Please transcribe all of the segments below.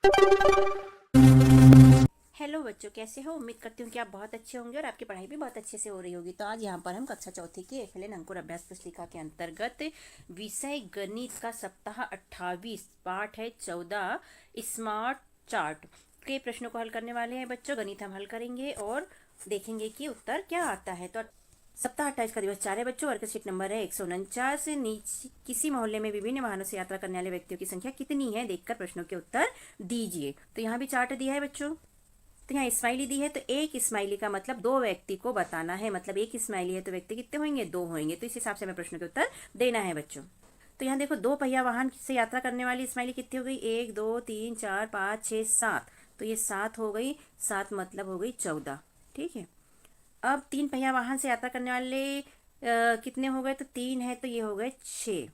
Hello बच्चों, कैसे हो? उम्मीद करती हूँ कि आप बहुत अच्छे होंगे और आपकी पढ़ाई भी बहुत अच्छे से हो रही होगी। तो आज यहाँ पर हम कक्षा चौथी के एफएलएन अंकुर अभ्यास पुस्तिका के अंतर्गत विषय गणित का सप्ताह 28 पाठ है 14 स्मार्ट चार्ट के प्रश्नों को हल करने वाले हैं बच्चों। गणित हम हल करेंगे और देखेंगे कि उत्तर क्या आता है। तो सप्ताह 28 का दिवस 4 है बच्चों। वर्कशीट नंबर है 149। नीचे किसी मोहल्ले में विभिन्न वाहनों से यात्रा करने वाले व्यक्तियों की संख्या कितनी है, देखकर प्रश्नों के उत्तर दीजिए। तो यहाँ भी चार्ट दिया है बच्चों। तो यहाँ स्माइली दी है, तो एक स्माइली का मतलब दो व्यक्ति को बताना है। मतलब एक स्माइली है तो व्यक्ति कितने होंगे? दो होंगे। तो इस हिसाब से हमें प्रश्न के उत्तर देना है बच्चों। तो यहाँ देखो, दो पहिया वाहन से यात्रा करने वाली स्माइली कितनी हो गई? 1 2 3 4 5 6 7। तो ये 7 हो गई। 7 मतलब हो गई 14। ठीक है। अब तीन पहिया वाहन से यात्रा करने वाले कितने हो गए? तो 3 है तो ये हो गए 6।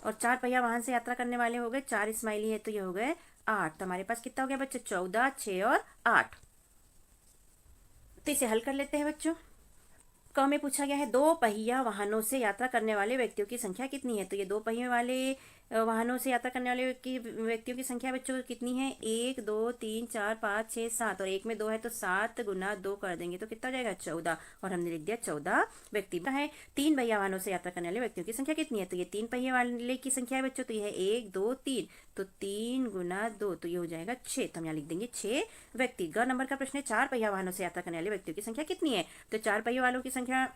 और चार पहिया वाहन से यात्रा करने वाले हो गए 4 स्माइली है तो ये हो गए 8। तो हमारे पास कितना हो गया बच्चों? 14, 6 और 8। तो इसे हल कर लेते हैं बच्चों। क में पूछा गया है दो पहिया वाहनों से यात्रा करने वाले व्यक्तियों की संख्या कितनी है। तो ये दो पहिए वाले वाहनों से यात्रा करने वाले व्यक्तियों की संख्या बच्चों कितनी है? 1 2 3 4 5 6 7। और एक में 2 है तो 7 गुना 2 कर देंगे तो कितना हो जाएगा? 14। और हमने लिख दिया 14 व्यक्ति है। तीन पहिया वाहनों से यात्रा करने वाले व्यक्तियों की संख्या कितनी है? तो ये तीन पहिए वाले की संख्या है बच्चों। तो ये है 1 2 3। तो 3 गुना 2 तो ये हो जाएगा 6। तो हम यहाँ लिख देंगे 6 व्यक्ति। ग नंबर का प्रश्न है चार पहिया वाहनों से यात्रा करने वाले व्यक्तियों की संख्या कितनी है। तो चार पहिया वालों की संख्या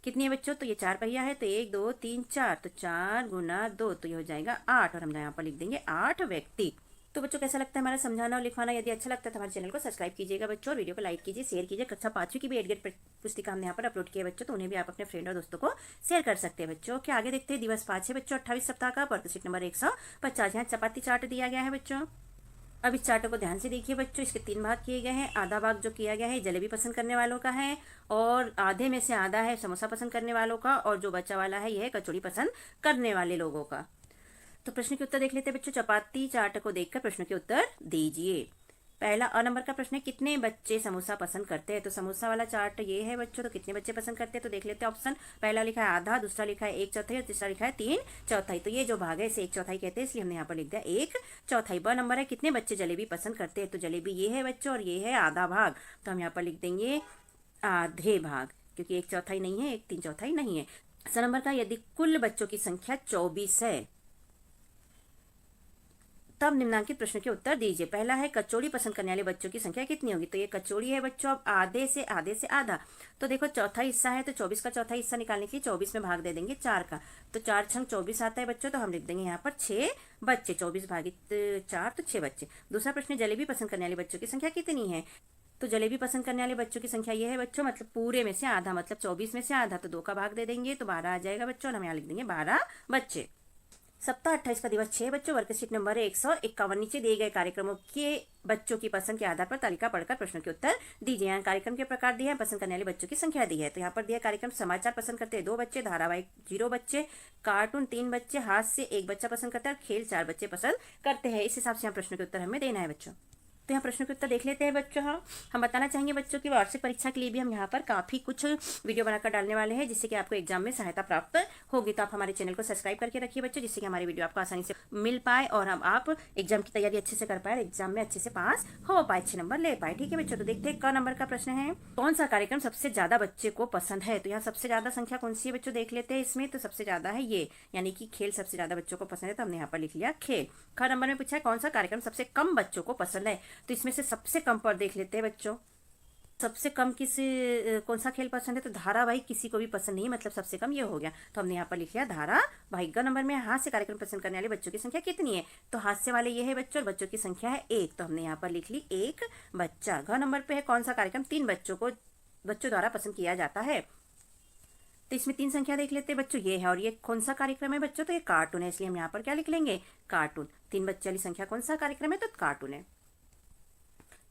कितनी है बच्चों? तो ये चार पहिया है तो 1 2 3 4। तो 4 गुना 2 तो ये हो जाएगा 8। और हम यहाँ पर लिख देंगे 8 व्यक्ति। तो बच्चों कैसा लगता है हमारा समझाना और लिखवाना? यदि अच्छा लगता है तो हमारे चैनल को सब्सक्राइब कीजिएगा बच्चों, और वीडियो को लाइक कीजिए, शेयर कीजिए। कक्षा 5वीं की भी एडगेट पुस्तिका हमने यहाँ पर अपलोड की है बच्चों, तो उन्हें भी आप अपने फ्रेंड और दोस्तों को शेयर कर सकते हैं बच्चों। क्या आगे देखते हैं दिवस 5 है बच्चों 28 सप्ताह का, वर्कशीट नंबर 150। यहाँ चपाती चार्ट दिया गया है बच्चों। अब इस चार्ट को ध्यान से देखिए बच्चों। इसके 3 भाग किए गए हैं। आधा भाग जो किया गया है जलेबी पसंद करने वालों का है, और आधे में से आधा है समोसा पसंद करने वालों का, और जो बचा वाला है यह कचौड़ी पसंद करने वाले लोगों का। तो प्रश्न के उत्तर देख लेते हैं बच्चों। चपाती चार्ट को देखकर प्रश्न के उत्तर दीजिए। पहला अ नंबर का प्रश्न है कितने बच्चे समोसा पसंद करते हैं। तो समोसा वाला चार्ट ये है बच्चों। तो कितने बच्चे पसंद करते हैं तो देख लेते हैं ऑप्शन। पहला लिखा है आधा, दूसरा लिखा है 1/4 और तीसरा लिखा है 3/4। तो ये जो भाग है इसे 1/4 कहते हैं, इसलिए हमने यहाँ पर लिख दिया 1/4। ब नंबर है कितने बच्चे जलेबी पसंद करते हैं। तो जलेबी ये है बच्चों और ये है आधा भाग, तो हम यहाँ पर लिख देंगे आधे भाग, क्योंकि 1/4 नहीं है, 1/3 नहीं है। स नंबर का यदि कुल बच्चों की संख्या 24 है तब निम्नांकित प्रश्न के उत्तर दीजिए। पहला है कचौड़ी पसंद करने वाले बच्चों की संख्या कितनी होगी। तो ये कचौड़ी है बच्चों। अब आधे से आधा, तो देखो चौथा हिस्सा है तो 24 का चौथा हिस्सा निकालने के लिए 24 में भाग दे देंगे 4 का। तो 4 छंग 24 आता है बच्चों। तो हम लिख देंगे यहाँ पर 6 बच्चे। 24 भागित 4 तो 6 बच्चे। दूसरा प्रश्न जलेबी पसंद करने वाले बच्चों की संख्या कितनी है। तो जलेबी पसंद करने वाले बच्चों की संख्या ये है बच्चों, मतलब पूरे में से आधा, मतलब 24 में से आधा, तो 2 का भाग दे देंगे तो 12 आ जाएगा बच्चों। और हम यहाँ लिख देंगे 12 बच्चे। सप्ताह 28 का दिवस 6 बच्चों। Worksheet number 151। नीचे दिए गए कार्यक्रमों के बच्चों की पसंद के आधार पर तालिका पढ़कर प्रश्नों के उत्तर दीजिए। यहाँ कार्यक्रम के प्रकार दिए हैं, पसंद करने वाले बच्चों की संख्या दी है। तो यहाँ पर दिया कार्यक्रम समाचार पसंद करते हैं 2 बच्चे, धारावाहिक 0 बच्चे, कार्टून 3 बच्चे, हास्य 1 बच्चा पसंद करता है, और खेल 4 बच्चे पसंद करते हैं। इस हिसाब से यहाँ प्रश्नों के उत्तर हमें देना है बच्चों। तो यहाँ प्रश्नों के उत्तर देख लेते हैं बच्चों। हम बताना चाहेंगे बच्चों की वार्षिक परीक्षा के लिए भी हम यहाँ पर काफ़ी कुछ वीडियो बनाकर डालने वाले हैं, जिससे कि आपको एग्जाम में सहायता प्राप्त होगी। तो आप हमारे चैनल को सब्सक्राइब करके रखिए बच्चों, जिससे कि हमारी वीडियो आपको आसानी से मिल पाए और आप एग्जाम की तैयारी अच्छे से कर पाए, एग्जाम में अच्छे से पास हो पाए, अच्छे नंबर ले पाए। ठीक है बच्चों। तो देखते हैं क नंबर का प्रश्न है कौन सा कार्यक्रम सबसे ज्यादा बच्चे को पसंद है। तो यहाँ सबसे ज्यादा संख्या कौन सी है बच्चों देख लेते हैं इसमें। तो सबसे ज्यादा है ये, यानी कि खेल सबसे ज्यादा बच्चों को पसंद है, तो हमने यहाँ पर लिख लिया खेल। ख नंबर में पूछा है कौन सा कार्यक्रम सबसे कम बच्चों को पसंद है। तो इसमें से सबसे कम पर देख लेते हैं बच्चों। सबसे कम कौन सा खेल पसंद है। तो धारावाहिक किसी को भी पसंद नहीं, मतलब सबसे कम ये हो गया। तो हमने यहाँ पर लिख लिया धारावाहिक। ग नंबर में हास्य कार्यक्रम पसंद करने वाले बच्चों की संख्या कितनी है। तो हास्य वाले ये है बच्चों, और बच्चों की संख्या है 1, तो हमने यहाँ पर लिख ली 1 बच्चा। घ नंबर पे है कौन सा कार्यक्रम 3 बच्चों द्वारा पसंद किया जाता है। तो इसमें 3 संख्या देख लेते हैं बच्चों, ये है, और ये कौन सा कार्यक्रम है बच्चों। तो ये कार्टून है, इसलिए हम यहाँ पर क्या लिख लेंगे कार्टून। 3 बच्चे वाली संख्या कौन सा कार्यक्रम है, तो कार्टून है।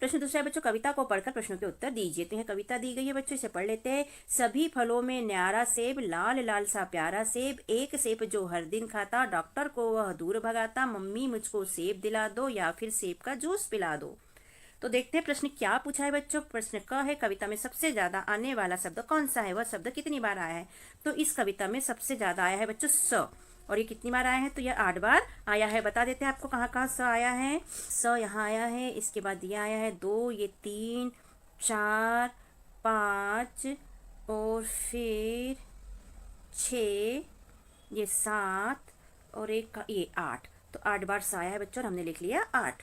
प्रश्न दूसरा है बच्चों कविता को पढ़कर प्रश्नों के उत्तर दीजिए। तो यह कविता दी गई है बच्चों, इसे पढ़ लेते हैं। सभी फलों में न्यारा सेब, लाल लाल सा प्यारा सेब, एक सेब जो हर दिन खाता, डॉक्टर को वह दूर भगाता, मम्मी मुझको सेब दिला दो या फिर सेब का जूस पिला दो। तो देखते हैं प्रश्न क्या पूछा है बच्चों। प्रश्न क है कविता में सबसे ज्यादा आने वाला शब्द कौन सा है, वह शब्द कितनी बार आया है। तो इस कविता में सबसे ज्यादा आया है बच्चों स। और ये कितनी बार आया है, तो ये 8 बार आया है। बता देते हैं आपको कहाँ कहाँ स आया है। स यहाँ आया है, इसके बाद ये आया है 2, ये 3, 4, 5 और फिर 6, ये 7 और एक ये 8। तो 8 बार स आया है बच्चों और हमने लिख लिया 8।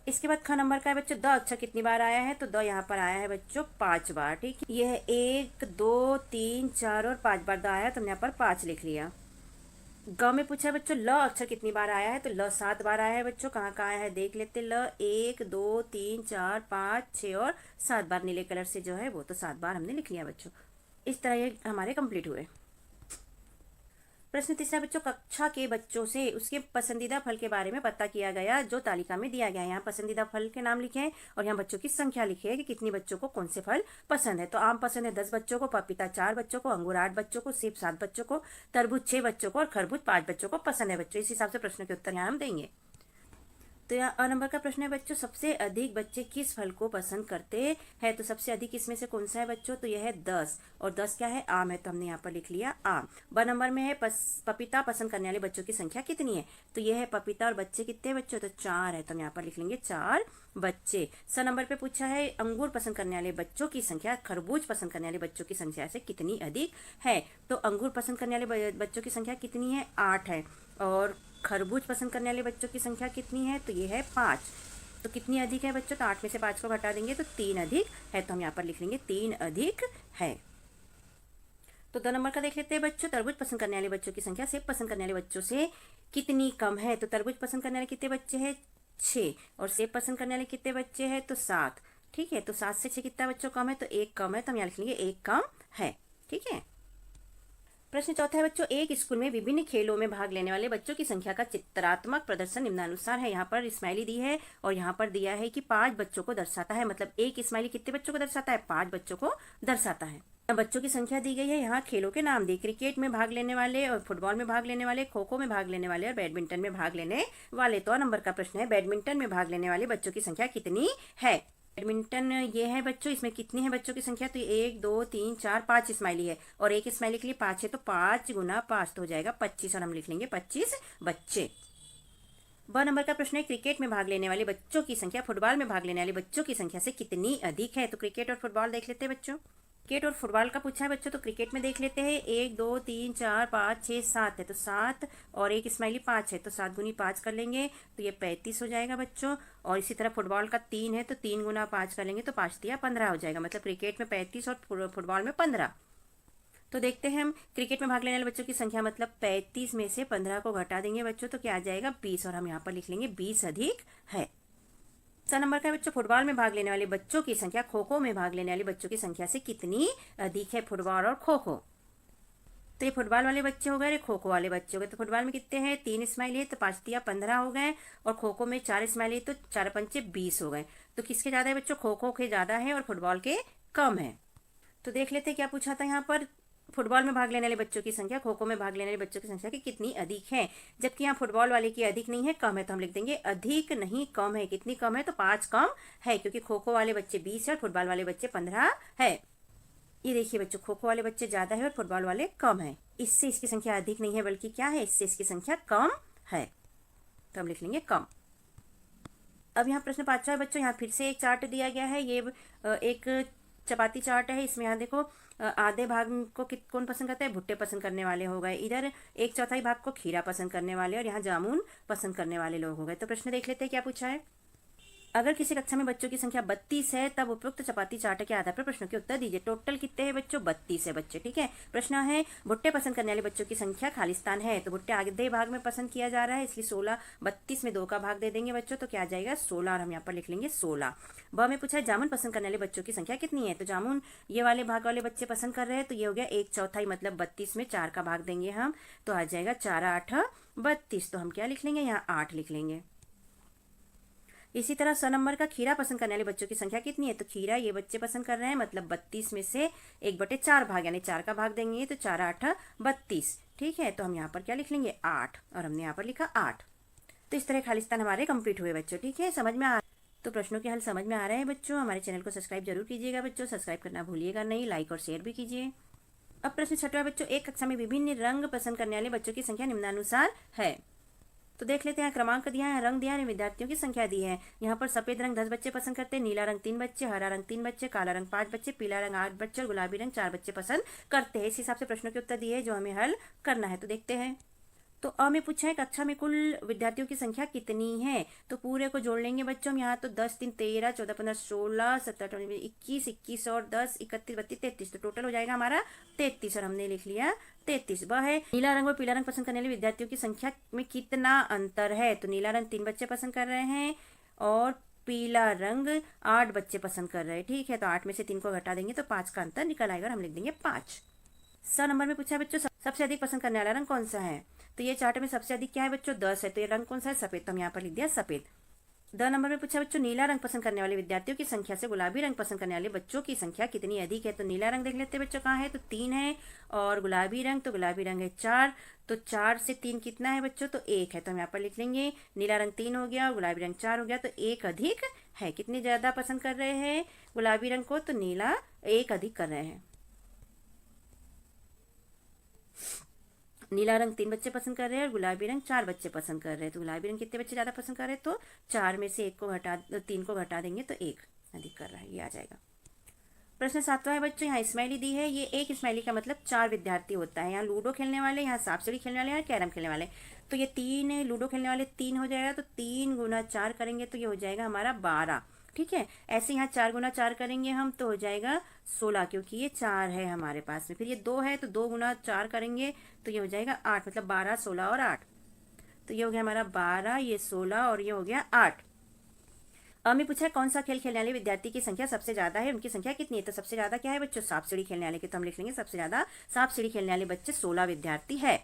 इसके बाद ख नंबर का है बच्चों द अक्षर कितनी बार आया है, तो द यहाँ पर आया है बच्चों 5 बार। ठीक है, यह 1, 2, 3, 4 और 5 बार द आया है, तो हमने यहाँ पर 5 लिख लिया। ग में पूछा है बच्चों ल अक्षर कितनी बार आया है, तो ल 7 बार आया है बच्चों। कहाँ कहाँ आया है देख लेते। ल 1, 2, 3, 4, 5, 6 और 7 बार नीले कलर से जो है वो, तो 7 बार हमने लिख लिया बच्चों। इस तरह ये हमारे कंप्लीट हुए। प्रश्न तीसरा बच्चों, कक्षा के बच्चों से उसके पसंदीदा फल के बारे में पता किया गया जो तालिका में दिया गया है। यहाँ पसंदीदा फल के नाम लिखे हैं और यहाँ बच्चों की संख्या लिखी है कि कितनी बच्चों को कौन से फल पसंद है। तो आम पसंद है 10 बच्चों को, पपीता 4 बच्चों को, अंगूर 8 बच्चों को, सेब 7 बच्चों को, तरबूज 6 बच्चों को और खरबूज 5 बच्चों को पसंद है बच्चों। इस हिसाब से प्रश्न के उत्तर यहाँ हम देंगे। तो यहाँ अ नंबर का प्रश्न है बच्चों, सबसे अधिक बच्चे किस फल को पसंद करते हैं। तो सबसे अधिक इसमें से कौन सा है बच्चों, तो यह है 10 और 10 क्या है, आम है, तो हमने यहाँ पर लिख लिया आम। ब नंबर में है पपीता पसंद करने वाले बच्चों की संख्या कितनी है, तो यह है पपीता और बच्चे कितने बच्चों, तो 4 है, तो हम यहाँ पर लिख लेंगे 4 बच्चे। स नंबर पे पूछा है अंगूर पसंद करने वाले बच्चों की संख्या खरबूज पसंद करने वाले बच्चों की संख्या से कितनी अधिक है। तो अंगूर पसंद करने वाले बच्चों की संख्या कितनी है, 8 है, और खरबूज पसंद करने वाले बच्चों की संख्या कितनी है, तो ये है 5। तो कितनी अधिक है बच्चों, तो 8 में से 5 को घटा देंगे तो 3 अधिक है, तो हम यहाँ पर लिख लेंगे 3 अधिक है। तो 2 नंबर का देख लेते हैं बच्चों, तरबूज पसंद करने वाले बच्चों की संख्या सेब पसंद करने वाले बच्चों से कितनी कम है। तो तरबूज पसंद करने वाले कितने बच्चे हैं, 6, और सेब पसंद करने वाले कितने बच्चे हैं, तो 7। ठीक है, तो 7 से 6 कितना बच्चों कम है, तो 1 कम है, तो हम यहाँ लिख लेंगे 1 कम है। ठीक है। प्रश्न चौथा है बच्चों, एक स्कूल में विभिन्न खेलों में भाग लेने वाले बच्चों की संख्या का चित्रात्मक प्रदर्शन निम्नानुसार है। यहाँ पर स्माइली दी है और यहाँ पर दिया है कि 5 बच्चों को दर्शाता है। मतलब एक स्माइली कितने बच्चों को दर्शाता है, 5 बच्चों को दर्शाता है। बच्चों की संख्या दी गई है, यहाँ खेलों के नाम दिए, क्रिकेट में भाग लेने वाले और फुटबॉल में भाग लेने वाले, खो खो में भाग लेने वाले और बैडमिंटन में भाग लेने वाले। तो नंबर का प्रश्न है, बैडमिंटन में भाग लेने वाले बच्चों की संख्या कितनी है। बैडमिंटन ये है बच्चों, इसमें कितनी है बच्चों की संख्या, तो 1, 2, 3, 4, 5 स्माइली है और एक स्माइली के लिए 5 है, तो 5 गुना 5 तो हो जाएगा 25 और हम लिख लेंगे 25 बच्चे। ब नंबर का प्रश्न है, क्रिकेट में भाग लेने वाले बच्चों की संख्या फुटबॉल में भाग लेने वाले बच्चों की संख्या से कितनी अधिक है। तो क्रिकेट और फुटबॉल देख लेते हैं बच्चों। क्रिकेट और फुटबॉल का पूछा है बच्चों, तो क्रिकेट में देख लेते हैं 1, 2, 3, 4, 5, 6, 7 है, तो 7 और एक स्माइली 5 है, तो 7 गुनी 5 कर लेंगे तो ये 35 हो जाएगा बच्चों। और इसी तरह फुटबॉल का 3 है, तो 3 गुना 5 कर लेंगे तो 5 दिया 15 हो जाएगा। मतलब क्रिकेट में 35 और फुटबॉल में 15। तो देखते हैं हम क्रिकेट में भाग लेने वाले बच्चों की संख्या, मतलब 35 में से 15 को घटा देंगे बच्चों तो क्या आ जाएगा 20 और हम यहाँ पर लिख लेंगे 20 अधिक है। 7 नंबर का बच्चों, फुटबॉल में भाग लेने वाले बच्चों की संख्या खो खो में भाग लेने वाले बच्चों की संख्या से कितनी अधिक है। फुटबॉल और खो खो, तो ये फुटबॉल वाले बच्चे हो गए, खो खो वाले बच्चे हो गए। तो फुटबॉल में कितने हैं, 3 स्माइली है, तो 5 दिया 15 हो गए, और खो खो में 4 स्माइली है, तो 4 पंचे 20 हो गए। तो किसके ज्यादा है बच्चों, खो खो के ज्यादा है और फुटबॉल के कम है। तो देख लेते क्या पूछा था यहाँ पर, फुटबॉल में भाग लेने वाले बच्चों की संख्या खो खो में भाग लेने वाले बच्चों की संख्या की कितनी अधिक है। जबकि यहाँ फुटबॉल वाले की अधिक नहीं है, कम है, तो हम लिख देंगे अधिक नहीं कम है। कितनी कम है, तो 5 कम है, क्योंकि खो खो वाले बच्चे 20 है और फुटबॉल वाले बच्चे 15 है। ये देखिए बच्चों, खो खो वाले बच्चे ज्यादा है और फुटबॉल वाले कम है। इससे इसकी संख्या अधिक नहीं है बल्कि क्या है, इससे इसकी संख्या कम है, तो हम लिख लेंगे कम। अब यहाँ प्रश्न 5वां है बच्चों, यहाँ फिर से एक चार्ट दिया गया है। ये एक चपाती चार्ट है। इसमें यहाँ देखो आधे भाग को कौन पसंद करता है, भुट्टे पसंद करने वाले हो गए। इधर 1/4 भाग को खीरा पसंद करने वाले और यहाँ जामुन पसंद करने वाले लोग हो गए। तो प्रश्न देख लेते हैं क्या पूछा है। अगर किसी कक्षा में बच्चों की संख्या 32 है तब उपयुक्त चपाती चार्ट के आधार पर प्रश्नों के उत्तर दीजिए। टोटल कितने हैं बच्चों, 32 है बच्चे। ठीक है, प्रश्न है भुट्टे पसंद करने वाले बच्चों की संख्या खालिस्तान है, तो भुट्टे आधे भाग में पसंद किया जा रहा है, इसलिए 16, 32 में 2 का भाग दे देंगे बच्चों, तो क्या आ जाएगा 16 और हम यहाँ पर लिख लेंगे 16। ब में पूछा है जामुन पसंद करने वाले बच्चों की संख्या कितनी है, तो जामुन ये वाले भाग वाले बच्चे पसंद कर रहे हैं, तो ये हो गया 1/4, मतलब 32 में 4 का भाग देंगे हम, तो आ जाएगा 4 8 32। तो हम क्या लिख लेंगे, यहाँ 8 लिख लेंगे। इसी तरह 100 नंबर का खीरा पसंद करने वाले बच्चों की संख्या कितनी है, तो खीरा ये बच्चे पसंद कर रहे हैं, मतलब 32 में से 1/4 भाग यानी 4 का भाग देंगे, तो 4 8 32। ठीक है, तो हम यहाँ पर क्या लिख लेंगे 8 और हमने यहाँ पर लिखा 8। तो इस तरह खालिस्तान हमारे कंप्लीट हुए बच्चों। ठीक है, समझ में आ तो प्रश्नों के हल समझ में आ रहे हैं बच्चों। हमारे चैनल को सब्सक्राइब जरूर कीजिएगा बच्चों, सब्सक्राइब करना भूलिएगा नहीं, लाइक और शेयर भी कीजिए। अब प्रश्न 6वां बच्चों, एक कक्षा में विभिन्न रंग पसंद करने वाले बच्चों की संख्या निम्नानुसार है। तो देख लेते हैं, क्रमांक दिया है, रंग दिया है, विद्यार्थियों की संख्या दी है। यहाँ पर सफेद रंग 10 बच्चे पसंद करते हैं, नीला रंग 3 बच्चे, हरा रंग 3 बच्चे, काला रंग 5 बच्चे, पीला रंग 8 बच्चे और गुलाबी रंग 4 बच्चे पसंद करते हैं। इस हिसाब से प्रश्नों के उत्तर दिए हैं जो हमें हल करना है। तो देखते हैं। तो अ में पूछा है कक्षा में कुल विद्यार्थियों की संख्या कितनी है। तो पूरे को जोड़ लेंगे बच्चों हम यहाँ। तो 10 3 13 14 15 16 17 18 21 21 और 10 31 32 33, तो टोटल हो जाएगा हमारा 33 और हमने लिख लिया 33। वह है नीला रंग और पीला रंग पसंद करने वाले विद्यार्थियों की संख्या में कितना अंतर है। तो नीला रंग 3 बच्चे पसंद कर रहे हैं और पीला रंग 8 बच्चे पसंद कर रहे हैं। ठीक है, तो 8 में से 3 को घटा देंगे तो 5 का अंतर निकल आएगा और हम लिख देंगे 5। 100 नंबर में पूछा है बच्चों, सबसे अधिक पसंद करने वाला रंग कौन सा है। तो ये चार्ट में सबसे अधिक क्या है बच्चों, 10 है। तो ये रंग कौन सा है, सफेद। तो हम यहाँ पर लिख दिया सफेद। 10 नंबर में पूछा बच्चों, नीला रंग पसंद करने वाले विद्यार्थियों की संख्या से गुलाबी रंग पसंद करने वाले बच्चों की संख्या कितनी अधिक है। तो नीला रंग देख लेते हैं बच्चों कहाँ है, तो 3 है। और गुलाबी रंग, तो गुलाबी रंग है 4। तो 4 से 3 कितना है बच्चों, तो 1 है। तो हम यहाँ पर लिख लेंगे नीला रंग 3 हो गया और गुलाबी रंग 4 हो गया। तो 1 अधिक है। कितने ज्यादा पसंद कर रहे हैं गुलाबी रंग को, तो नीला 1 अधिक कर रहे हैं। नीला रंग 3 बच्चे पसंद कर रहे हैं और गुलाबी रंग 4 बच्चे पसंद कर रहे हैं। तो गुलाबी रंग कितने बच्चे ज्यादा पसंद कर रहे हैं, तो 4 में से 3 को घटा देंगे तो 1 अधिक कर रहा है, ये आ जाएगा। प्रश्न 7वां है बच्चों, यहाँ स्माइली दी है। ये एक स्माइली का मतलब 4 विद्यार्थी होता है। यहाँ लूडो खेलने वाले, यहाँ सांप सीढ़ी खेलने वाले, यहाँ कैरम खेलने वाले। तो ये 3 लूडो खेलने वाले 3 हो जाएगा। तो 3 गुना 4 करेंगे तो ये हो जाएगा हमारा 12। ठीक है, ऐसे यहाँ 4 गुना 4 करेंगे हम तो हो जाएगा 16, क्योंकि ये 4 है हमारे पास में। फिर ये 2 है तो 2 गुना 4 करेंगे तो ये हो जाएगा 8, मतलब 12 16 और 8। तो ये हो गया हमारा 12, ये 16 और ये हो गया 8। में पूछा है कौन सा खेल खेलने वाले विद्यार्थी की संख्या सबसे ज्यादा है, उनकी संख्या कितनी है। तो सबसे ज्यादा क्या है बच्चों, सांप सीढ़ी खेलने वाले की। तो हम लिख लेंगे सबसे ज्यादा सांप सीढ़ी खेलने वाले बच्चे 16 विद्यार्थी है।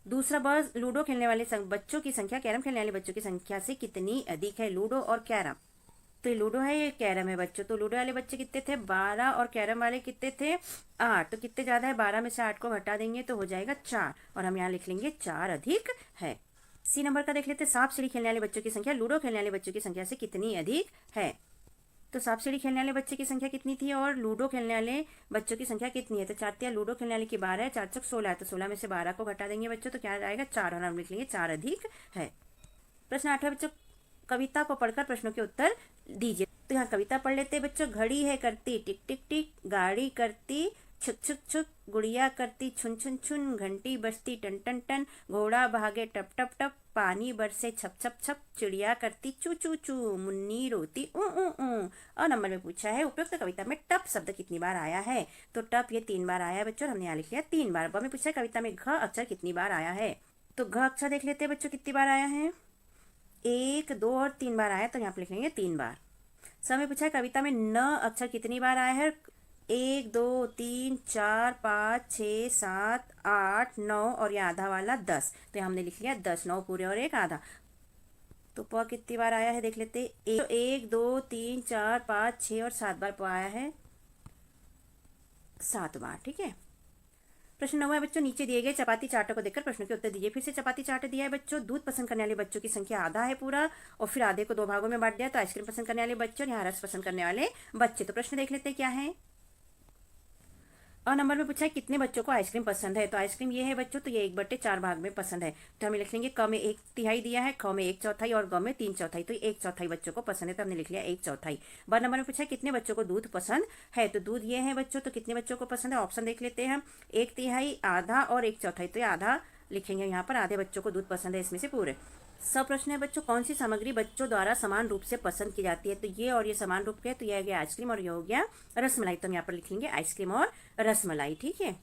दूसरा बस लूडो खेलने वाले बच्चों की संख्या कैरम खेलने वाले बच्चों की संख्या से कितनी अधिक है। लूडो और कैरम, तो ये लूडो है ये कैरम है बच्चों। तो लूडो वाले बच्चे कितने थे, 12 और कैरम वाले कितने थे, 8। तो कितने ज्यादा है, 12 में से 8 को घटा देंगे तो हो जाएगा 4 और हम यहाँ लिख लेंगे 4 अधिक है। सी नंबर का देख लेते हैं, सांप सीढ़ी खेलने वाले बच्चों की संख्या लूडो खेलने वाले बच्चों की संख्या से कितनी अधिक है। तो सांप सीढ़ी खेलने वाले बच्चे की संख्या कितनी थी और लूडो खेलने वाले बच्चों की संख्या कितनी है। तो 4 लूडो खेलने वाले की 12 है, 4 चौक 16 है। तो 16 में से 12 को घटा देंगे बच्चों तो क्या आएगा 4 और हम लिख लेंगे 4 अधिक है। प्रश्न 8 बच्चों, कविता को पढ़कर प्रश्नों के उत्तर दीजिए। तो यहाँ कविता पढ़ लेते हैं बच्चों। घड़ी है करती टिक टिक टिक, गाड़ी करती छुक छुक छुक, गुड़िया करती छुन छुन छुन, घंटी बजती टन टन टन, घोड़ा भागे टप टप टप, पानी बरसे छप छप छप, चिड़िया करती चू चू चू, मुन्नी रोती ऊ ऊ ऊ। और नंबर में पूछा है उपयुक्त कविता में टप शब्द कितनी बार आया है। तो टप ये 3 बार आया है बच्चों, हमने यहाँ लिख लिया 3 बार। ब में पूछा है कविता में घ अक्षर कितनी बार आया है। तो घ अक्षर देख लेते हैं बच्चों कितनी बार आया है, 1 2 और 3 बार आया। तो यहाँ पे लिख लेंगे 3 बार। समय पूछा है कविता में न अक्षर कितनी बार आया है। 1 2 3 4 5 6 7 8 9 और ये आधा वाला 10। तो यहाँ हमने लिख लिया 10, 9 पूरे और 1 आधा। तो प कितनी बार आया है देख लेते। 1 2 3 4 5 6 और 7 बार प आया है, 7 बार। ठीक है। प्रश्न 9 है बच्चों, नीचे दिए गए चपाती चार्टों को देखकर प्रश्नों के उत्तर दीजिए। फिर से चपाती चार्ट दिया है बच्चों। दूध पसंद करने वाले बच्चों की संख्या आधा है पूरा और फिर आधे को 2 भागों में बांट दिया। तो आइसक्रीम पसंद करने वाले बच्चे और यहाँ रस पसंद करने वाले बच्चे। तो प्रश्न देख लेते हैं क्या है। और नंबर में पूछा है कितने बच्चों को आइसक्रीम पसंद है। तो आइसक्रीम ये है बच्चों, तो ये 1/4 भाग में पसंद है। तो हमें लिख लेंगे क में 1/3 दिया है, ख में 1/4 और ग में 3/4। तो 1/4 बच्चों को पसंद है, तो हमने लिख लिया 1/4। ब नंबर में पूछा है कितने बच्चों को दूध पसंद है। तो दूध ये है बच्चों, तो कितने बच्चों को पसंद है। ऑप्शन देख लेते हैं हम, 1/3 आधा और 1/4। तो ये आधा लिखेंगे यहाँ पर, आधे बच्चों को दूध पसंद है इसमें से पूरे। सब प्रश्न है बच्चों, कौन सी सामग्री बच्चों द्वारा समान रूप से पसंद की जाती है। तो ये और ये समान रूप के है, तो ये हो गया आइसक्रीम और ये हो गया रसमलाई। तो हम यहाँ पर लिखेंगे आइसक्रीम और रसमलाई। ठीक है।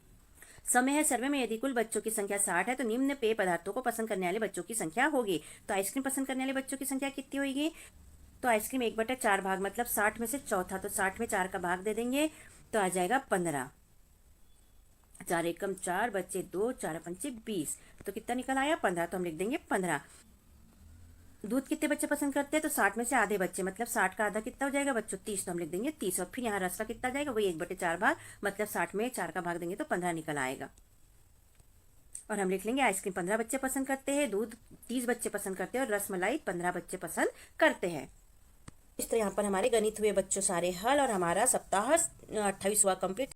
समय है सर्वे में यदि कुल बच्चों की संख्या 60 है तो निम्न पेय पदार्थों को पसंद करने वाले बच्चों की संख्या होगी। तो आइसक्रीम पसंद करने वाले बच्चों की संख्या कितनी होगी। तो आइसक्रीम 1/4 भाग मतलब 60 में से चौथा। तो 60 में 4 का भाग दे देंगे तो आ जाएगा 15। 4 एकम 4 बच्चे 2, 4 पंचे 20। तो कितना निकल आया 15। तो हम लिख देंगे 15। दूध कितने बच्चे पसंद करते हैं। तो 60 में से आधे बच्चे मतलब 60 का आधा कितना हो जाएगा बच्चों 30। तो हम लिख देंगे 30। और फिर यहाँ रस का कितना जाएगा, वही 1/4 भाग मतलब 60 में 4 का भाग देंगे तो 15 निकल आएगा। और हम लिख लेंगे आइसक्रीम 15 बच्चे पसंद करते हैं, दूध 30 बच्चे पसंद करते हैं और रसमलाई 15 बच्चे पसंद करते हैं। इस तरह यहाँ पर हमारे गणित हुए बच्चों सारे हल और हमारा सप्ताह 28वां कंप्लीट।